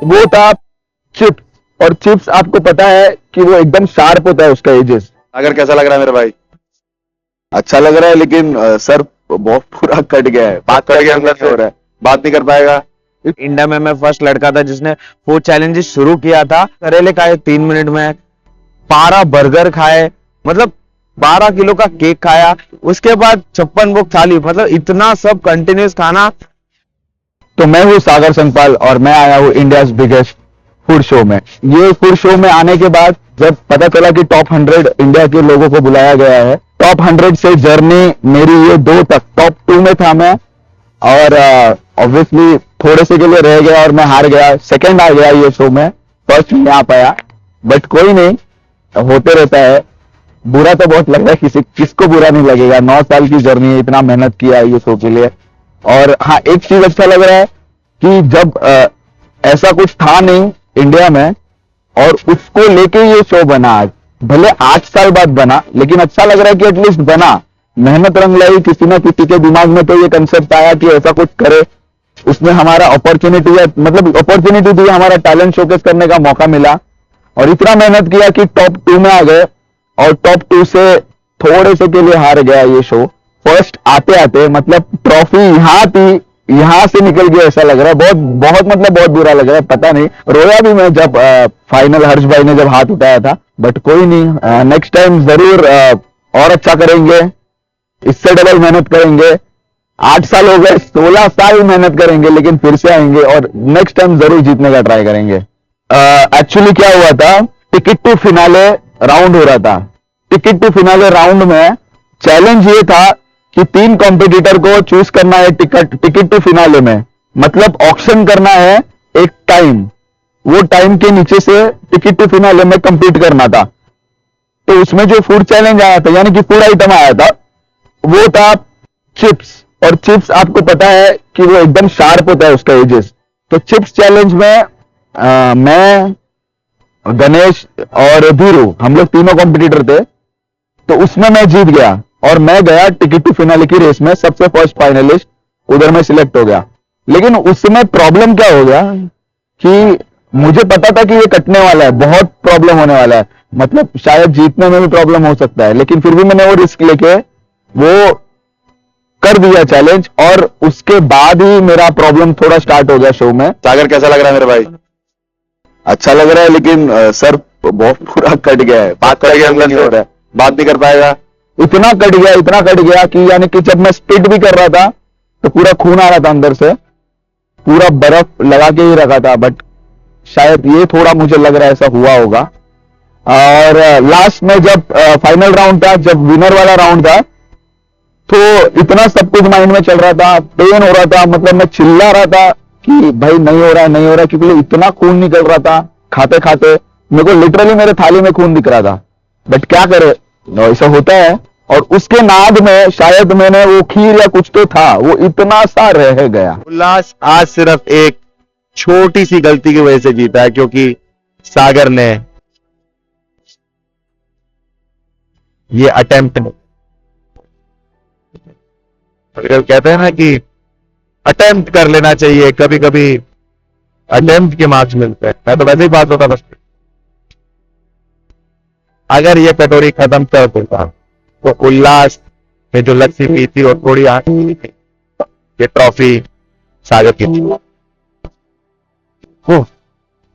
वो था चिप्स। और चिप्स आपको पता है कि वो एकदम शार्प होता है उसका एजेस। अगर कैसा लग रहा है मेरे भाई? अच्छा लग रहा है, लेकिन सर बहुत पूरा कट गया है, बात कट गया करके अंदर से? हो रहा है। बात नहीं कर पाएगा? इंडिया में मैं फर्स्ट लड़का था जिसने फूड चैलेंजेस शुरू किया था। करेले खाए 3 मिनट में, 12 बर्गर खाए, मतलब 12 किलो का केक खाया, उसके बाद 56 भोग थाली, मतलब इतना सब कंटिन्यूस खाना। तो मैं हूँ सागर संगपाल और मैं आया हूँ इंडिया बिगेस्ट फूड शो में। ये फूड शो में आने के बाद जब पता चला कि टॉप 100 इंडिया के लोगों को बुलाया गया है, टॉप 100 से जर्नी मेरी ये 2 तक, टॉप 2 में था मैं, और ऑब्वियसली थोड़े से के लिए रह गया और मैं हार गया, सेकंड आ गया ये शो में, फर्स्ट नहीं आ पाया। बट कोई नहीं, होते रहता है। बुरा तो बहुत लग रहा है, किसको बुरा नहीं लगेगा। 9 साल की जर्नी है, इतना मेहनत किया है ये शो के लिए। और हाँ, एक चीज अच्छा लग रहा है कि जब ऐसा कुछ था नहीं इंडिया में और उसको लेके ये शो बना आज, भले 8 साल बाद बना, लेकिन अच्छा लग रहा है कि एटलीस्ट बना, मेहनत रंग लाई। किसी ना किसी के दिमाग में तो ये कंसेप्ट आया कि ऐसा कुछ करे, उसमें हमारा अपॉर्चुनिटी है, मतलब अपॉर्चुनिटी दी, हमारा टैलेंट शोकेस करने का मौका मिला और इतना मेहनत किया कि टॉप 2 में आ गए। और टॉप 2 से थोड़े से के लिए हार गया ये शो। फर्स्ट आते आते मतलब ट्रॉफी यहाँ थी, यहाँ से निकल गया ऐसा लग रहा है। बहुत बहुत मतलब बहुत बुरा लग रहा है, पता नहीं, रोया भी मैं जब फाइनल हर्ष भाई ने जब हाथ उठाया था। बट कोई नहीं, नेक्स्ट टाइम जरूर और अच्छा करेंगे, इससे डबल मेहनत करेंगे। 8 साल हो गए, 16 साल मेहनत करेंगे, लेकिन फिर से आएंगे और नेक्स्ट टाइम जरूर जीतने का ट्राई करेंगे। एक्चुअली क्या हुआ था, टिकट टू फिनाले राउंड हो रहा था। टिकट टू फिनाले राउंड में चैलेंज ये था कि 3 कॉम्पिटिटर को चूज करना है टिकट टू फिनाले में, मतलब ऑक्शन करना है एक टाइम, वो टाइम के नीचे से टिकट टू फिनाले में कंप्लीट करना था। तो उसमें जो फूड चैलेंज आया था, यानी कि फूड आइटम आया था, वो था चिप्स। और चिप्स आपको पता है कि वो एकदम शार्प होता है उसका एजेस। तो चिप्स चैलेंज में मैं, गणेश और धीरू, हम लोग तीनों कॉम्पिटिटर थे। तो उसमें मैं जीत गया और मैं गया टिकट टू फिनाले की रेस में, सबसे फर्स्ट फाइनलिस्ट, उधर मैं सिलेक्ट हो गया। लेकिन उसमें प्रॉब्लम क्या हो गया कि मुझे पता था कि ये कटने वाला है, बहुत प्रॉब्लम होने वाला है, मतलब शायद जीतने में भी प्रॉब्लम हो सकता है, लेकिन फिर भी मैंने वो रिस्क लेके वो कर दिया चैलेंज। और उसके बाद ही मेरा प्रॉब्लम थोड़ा स्टार्ट हो गया शो में। सागर कैसा लग रहा है मेरे भाई? अच्छा लग रहा है, लेकिन सर बहुत पूरा कट गया है, बात कट गया अंदर हो रहा से? है। बात नहीं कर पाएगा? इतना कट गया कि यानी कि जब मैं स्पिट भी कर रहा था तो पूरा खून आ रहा था अंदर से, पूरा बर्फ लगा के ही रखा था। बट शायद ये थोड़ा मुझे लग रहा है ऐसा हुआ होगा। और लास्ट में जब फाइनल राउंड था, जब विनर वाला राउंड था, तो इतना सब कुछ माइंड में चल रहा था, पेन हो रहा था, मतलब मैं चिल्ला रहा था कि भाई नहीं हो रहा है, नहीं हो रहा है, क्योंकि इतना खून निकल रहा था खाते खाते, मेरे को लिटरली मेरे थाली में खून दिख रहा था। बट क्या करे, ऐसा होता है। और उसके नाद में शायद मैंने वो खीर या कुछ तो था, वो इतना सा रह गया। उल्लास आज सिर्फ एक छोटी सी गलती की वजह से जीता है, क्योंकि सागर ने ये अटेम्प्ट नहीं, कहते हैं ना कि अटेम्प्ट कर लेना चाहिए, कभी कभी अटेम्प्ट के मार्क्स मिलते हैं। मैं तो वैसे ही बात होता बस, अगर ये कटोरी खत्म कर देता तो उल्लास में जो लस्सी पी थी और थोड़ी आंटी थी, ये ट्रॉफी सागर की थी।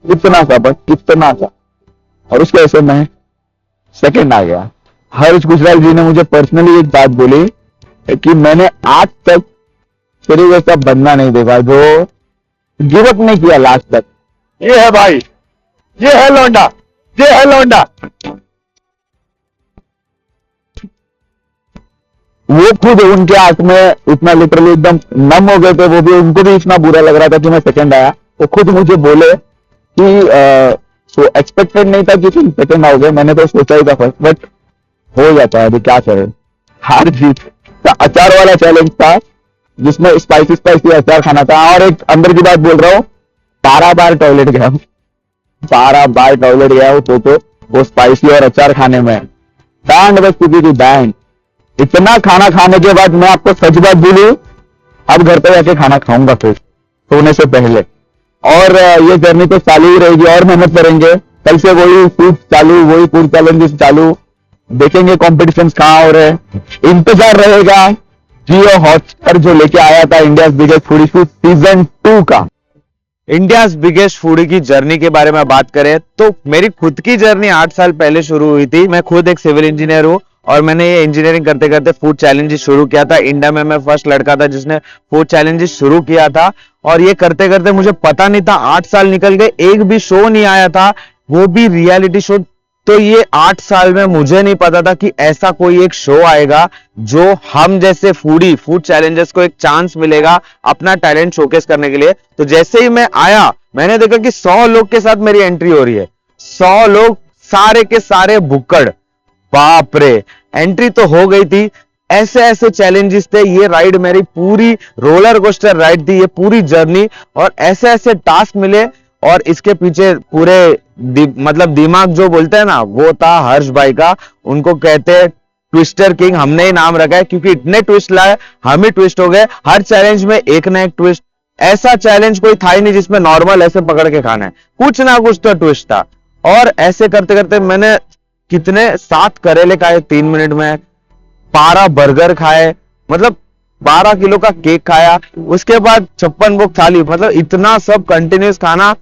इतना सा, बस इतना सा, और उसके वजह से मैं सेकंड आ गया। हर्ष गुजराल जी ने मुझे पर्सनली एक बात बोली कि मैंने आज तक तेरे जैसा बंदा नहीं देखा जो गिव अप नहीं किया लास्ट तक। ये है भाई, ये है लौंडा, ये है लौंडा। वो खुद उनके आंख में इतना लिटरली एकदम नम हो गए थे, वो भी, उनको भी इतना बुरा लग रहा था कि मैं सेकंड आया। वो खुद मुझे बोले कि तो एक्सपेक्टेड नहीं था कि तुम सेकंड आओगे, मैंने तो सोचा ही था फर्स्ट, बट हो जाता है, अभी क्या करें, हार जीत। अचार वाला चैलेंज था जिसमें स्पाइसी स्पाइसी अचार खाना था। और एक अंदर की बात बोल रहा हूँ, 12 बार टॉयलेट गया हूँ, 12 बार टॉयलेट गया हूँ, तो वो स्पाइसी और अचार खाने में बैंड बस चुकी थी, बैंड। इतना खाना खाने के बाद मैं आपको सच बात बोलूं, अब घर पे जाके खाना खाऊंगा फिर सोने से पहले। और ये जर्नी तो चालू ही रहेगी और मेहनत करेंगे। कल से वही फूड चालू, वही फूड चैलेंजेस चालू, देखेंगे कॉम्पिटिशन कहाँ हो रहे हैं। इंतजार रहेगा जियो हॉटस्टार जो लेके आया था India biggest foodie show season 2 का। इंडिया बिगेस्ट फूडी की जर्नी के बारे में बात करें तो मेरी खुद की जर्नी 8 साल पहले शुरू हुई थी। मैं खुद एक सिविल इंजीनियर हूँ और मैंने ये इंजीनियरिंग करते करते फूड चैलेंजेस शुरू किया था। इंडिया में मैं फर्स्ट लड़का था जिसने फूड चैलेंजेस शुरू किया था और ये करते करते मुझे पता नहीं था 8 साल निकल गए, एक भी शो नहीं आया था, वो भी रियलिटी शो। तो ये 8 साल में मुझे नहीं पता था कि ऐसा कोई एक शो आएगा जो हम जैसे फूडी फूड चैलेंजर्स को एक चांस मिलेगा अपना टैलेंट शोकेस करने के लिए। तो जैसे ही मैं आया मैंने देखा कि 100 लोग के साथ मेरी एंट्री हो रही है। 100 लोग सारे के सारे भुक्कड़, बाप रे, एंट्री तो हो गई थी। ऐसे ऐसे चैलेंजेस थे, ये राइड मेरी पूरी रोलर कोस्टर राइड थी, ये पूरी जर्नी, और ऐसे ऐसे टास्क मिले। और इसके पीछे पूरे मतलब दिमाग जो बोलते हैं ना, वो था हर्ष भाई का। उनको कहते हैं ट्विस्टर किंग, हमने ही नाम रखा है क्योंकि इतने ट्विस्ट लाए, हम ही ट्विस्ट हो गए। हर चैलेंज में एक ना एक ट्विस्ट, ऐसा चैलेंज कोई था ही नहीं जिसमें नॉर्मल ऐसे पकड़ के खाना है, कुछ ना कुछ तो ट्विस्ट था। और ऐसे करते करते मैंने कितने 7 करेले खाए 3 मिनट में, 12 बर्गर खाए, मतलब 12 किलो का केक खाया, उसके बाद 56 भोग थाली, मतलब इतना सब कंटिन्यूस खाना।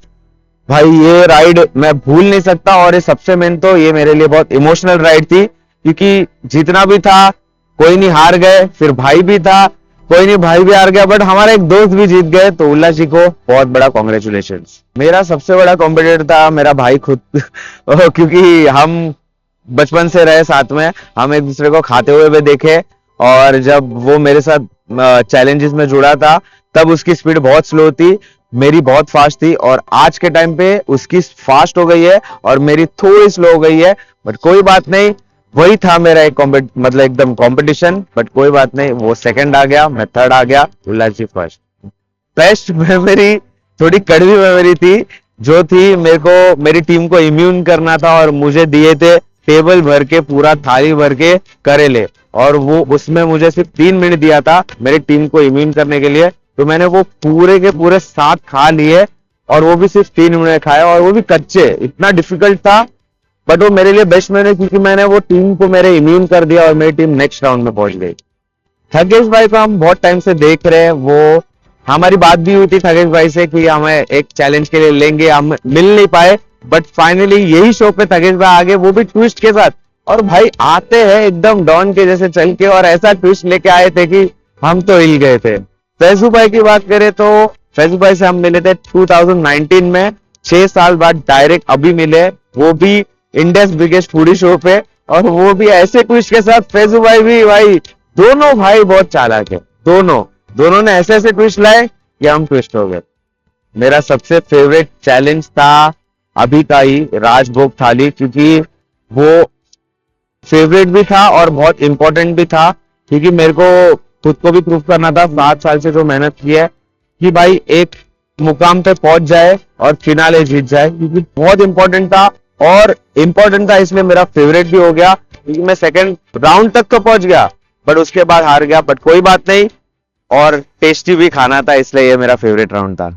भाई ये राइड मैं भूल नहीं सकता। और ये सबसे मेन तो ये मेरे लिए बहुत इमोशनल राइड थी क्योंकि जितना भी था कोई नहीं हार गए, फिर भाई भी था कोई नहीं भाई भी हार गया, बट हमारा एक दोस्त भी जीत गए। तो उल्लास जी को बहुत बड़ा कॉन्ग्रेचुलेशंस। मेरा सबसे बड़ा कॉम्पिटिटर था मेरा भाई खुद क्योंकि हम बचपन से रहे साथ में, हम एक दूसरे को खाते हुए भी देखे। और जब वो मेरे साथ चैलेंजेस में जुड़ा था तब उसकी स्पीड बहुत स्लो थी, मेरी बहुत फास्ट थी। और आज के टाइम पे उसकी फास्ट हो गई है और मेरी थोड़ी स्लो हो गई है, बट कोई बात नहीं। वही था मेरा एक मतलब एकदम कंपटीशन, बट कोई बात नहीं, वो सेकंड आ गया, मैं थर्ड आ गया, उल्लास जी फर्स्ट। बेस्ट मेमोरी थोड़ी कड़वी मेमोरी थी, जो थी मेरे को मेरी टीम को इम्यून करना था और मुझे दिए थे टेबल भर के, पूरा थाली भर के करेले, और वो उसमें मुझे सिर्फ 3 मिनट दिया था मेरी टीम को इम्यून करने के लिए। तो मैंने वो पूरे के पूरे 7 खा लिए और वो भी सिर्फ 3 मिनट खाया, और वो भी कच्चे। इतना डिफिकल्ट था बट वो मेरे लिए बेस्ट मैंने, क्योंकि मैंने वो टीम को मेरे इम्यून कर दिया और मेरी टीम नेक्स्ट राउंड में पहुंच गई। थकेश भाई को हम बहुत टाइम से देख रहे हैं, वो हमारी बात भी हुई थी थकेश भाई से कि हमें एक चैलेंज के लिए लेंगे, हम मिल नहीं पाए, बट फाइनली यही शो पे थकेश भाई आगे, वो भी ट्विस्ट के साथ। और भाई आते हैं एकदम डॉन के जैसे चल के, और ऐसा ट्विस्ट लेके आए थे कि हम तो हिल गए थे। फैजू भाई की बात करें तो फैजू भाई से हम मिले थे 2019 में, 6 साल बाद डायरेक्ट अभी मिले, वो भी इंडिया बिगेस्ट फूडी शो पे, और वो भी ऐसे ट्विस्ट के साथ। फैजू भाई भी, भाई दोनों भाई बहुत चालाक है, दोनों ने ऐसे ऐसे ट्विस्ट लाए कि हम ट्विस्ट हो गए। मेरा सबसे फेवरेट चैलेंज था अभी का ही राजभोग थाली, क्योंकि वो फेवरेट भी था और बहुत इंपॉर्टेंट भी था, क्योंकि मेरे को खुद को भी प्रूव करना था 7 साल से जो मेहनत की है कि भाई एक मुकाम पे पहुंच जाए और फिनाले जीत जाए, क्योंकि बहुत इंपॉर्टेंट था। और इंपॉर्टेंट था इसलिए मेरा फेवरेट भी हो गया, क्योंकि मैं सेकंड राउंड तक तो पहुंच गया बट उसके बाद हार गया, बट कोई बात नहीं, और टेस्टी भी खाना था, इसलिए ये मेरा फेवरेट राउंड था।